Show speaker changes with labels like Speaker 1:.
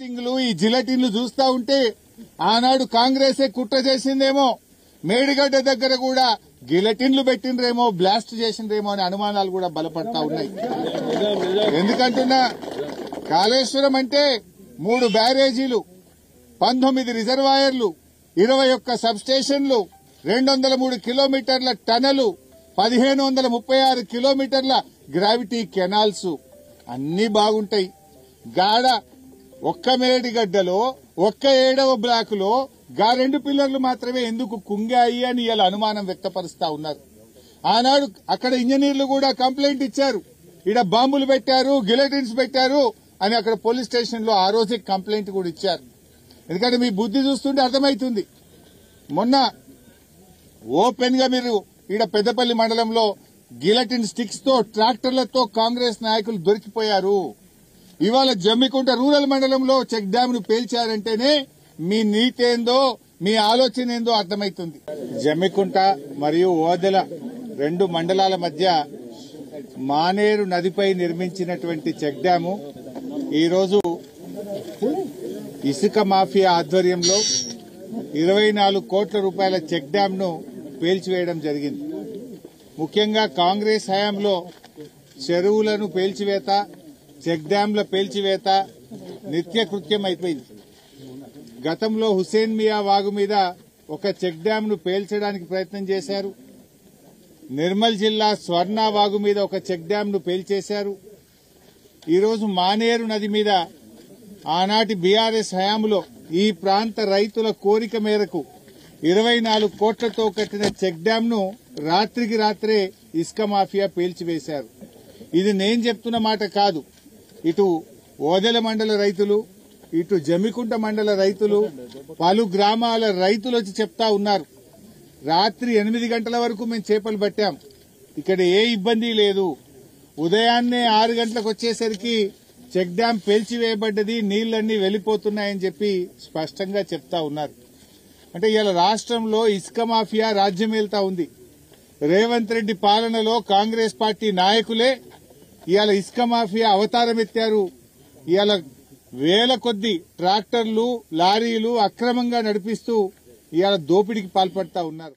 Speaker 1: బ్లాస్టింగ్లు ఈ జిలెటిన్లు చూస్తా ఉంటే ఆనాడు కాంగ్రెసే కుట్ర చేసిందేమో, మేడిగడ్డ దగ్గర కూడా గిలెటిన్లు పెట్టినరేమో, బ్లాస్ట్ చేసిండ్రేమో అనే అనుమానాలు కూడా బలపడతా ఉన్నాయి. ఎందుకంటున్నా, కాళేశ్వరం అంటే 3 బ్యారేజీలు, 19 రిజర్వాయర్లు, 21 సబ్స్టేషన్లు, 203 కిలోమీటర్ల టనలు, 1536 కిలోమీటర్ల గ్రావిటీ కెనాల్స్ అన్నీ బాగుంటాయి. గాడ ఒక్క మేడిగడ్డలో ఒక్క 7వ బ్లాక్ లో గా 2 పిల్లర్లు మాత్రమే ఎందుకు కుంగాయి అని ఇలా అనుమానం వ్యక్తపరుస్తా ఉన్నారు. ఆనాడు అక్కడ ఇంజనీర్లు కూడా కంప్లైంట్ ఇచ్చారు, ఈడ బాంబులు పెట్టారు, గిలెటిన్స్ పెట్టారు అని అక్కడ పోలీస్ స్టేషన్ లో ఆ రోజే కంప్లైంట్ కూడా ఇచ్చారు. ఎందుకంటే మీ బుద్ధి చూస్తుంటే అర్థమవుతుంది. మొన్న ఓపెన్ గా మీరు ఈడ పెద్దపల్లి మండలంలో గిలెటిన్ స్టిక్స్ తో ట్రాక్టర్లతో కాంగ్రెస్ నాయకులు దొరికిపోయారు. ఇవాళ జమ్మికుంట రూరల్ మండలంలో చెక్ డ్యామ్ ను పేల్చారంటేనే మీ నీతి ఏందో, మీ ఆలోచన ఏందో అర్థమవుతుంది. జమ్మికుంట మరియు ఓదెల 2 మండలాల మధ్య మానేరు నదిపై నిర్మించినటువంటి చెక్ డ్యాము ఈరోజు ఇసుక మాఫియా ఆధ్వర్యంలో 24 కోట్ల రూపాయల చెక్ డ్యామ్ ను పేల్చివేయడం జరిగింది. ముఖ్యంగా కాంగ్రెస్ హయాంలో చెరువులను పేల్చివేత, చెక్ డ్యాంల పేల్చివేత నిత్యకృత్యం అయిపోయింది. గతంలో హుసేన్ మియా వాగు మీద ఒక చెక్ డ్యామ్ ను పేల్చడానికి ప్రయత్నం చేశారు. నిర్మల్ జిల్లా స్వర్ణ వాగు మీద ఒక చెక్ డ్యామ్ ను పేల్చేశారు. ఈరోజు మానేరు నది మీద ఆనాటి బీఆర్ఎస్ హయాంలో ఈ ప్రాంత రైతుల కోరిక మేరకు 24 కోట్లతో కట్టిన చెక్ డ్యామ్ ను రాత్రికి రాత్రే ఇసుక మాఫియా పేల్చివేశారు. ఇది నేను చెప్తున్న మాట కాదు. ఇటు ఓదెల మండల రైతులు, ఇటు జమ్మికుంట మండల రైతులు, పలు గ్రామాల రైతులు వచ్చి చెప్తా ఉన్నారు. రాత్రి 8 గంటల వరకు మేము చేపలు పట్టాం, ఇక్కడ ఏ ఇబ్బంది లేదు. ఉదయాన్నే 6 గంటలకు వచ్చేసరికి చెక్ డ్యాం పేల్చివేయబడ్డది, నీళ్లన్నీ వెళ్లిపోతున్నాయని చెప్పి స్పష్టంగా చెప్తా ఉన్నారు. అంటే ఇవాళ రాష్ట్రంలో ఇసుక మాఫియా రాజ్యమేల్తా ఉంది. రేవంత్ రెడ్డి పాలనలో కాంగ్రెస్ పార్టీ నాయకులే ఇవాళ ఇసుక మాఫియా అవతారం ఎత్తారు. ఇవాళ వేల కొద్ది ట్రాక్టర్లు, లారీలు అక్రమంగా నడిపిస్తూ ఇవాళ దోపిడీకి పాల్పడతా ఉన్నారు.